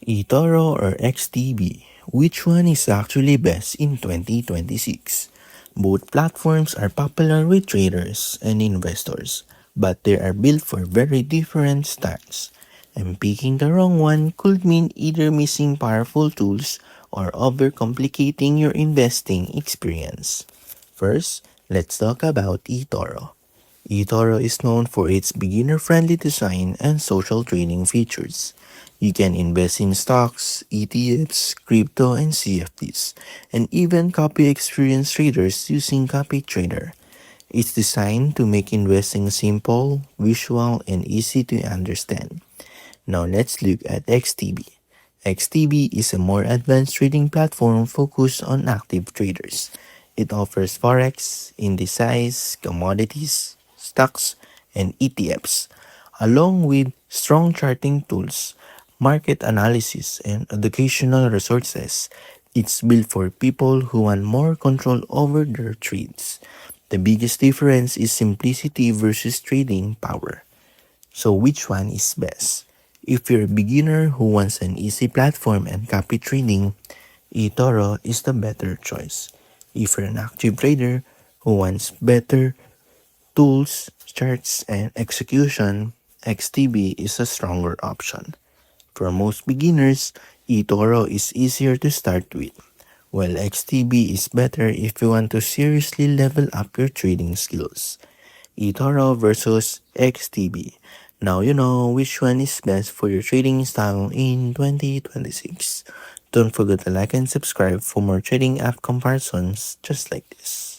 eToro or XTB, which one is actually best in 2026? Both platforms are popular with traders and investors, but they are built for very different styles. And picking the wrong one could mean either missing powerful tools or overcomplicating your investing experience. First, let's talk about eToro. eToro is known for its beginner-friendly design and social trading features. You can invest in stocks, ETFs, crypto, and CFDs, and even copy experienced traders using Copy Trader. It's designed to make investing simple, visual, and easy to understand. Now let's look at XTB. XTB is a more advanced trading platform focused on active traders. It offers forex, indices, commodities, stocks, and ETFs, along with strong charting tools, market analysis, and educational resources. It's built for people who want more control over their trades. The biggest difference is simplicity versus trading power. So which one is best? If you're a beginner who wants an easy platform and copy trading, eToro is the better choice. If you're an active trader who wants better tools, charts, and execution, XTB is a stronger option. For most beginners, eToro is easier to start with, while XTB is better if you want to seriously level up your trading skills. eToro versus XTB. Now you know which one is best for your trading style in 2026. Don't forget to like and subscribe for more trading app comparisons just like this.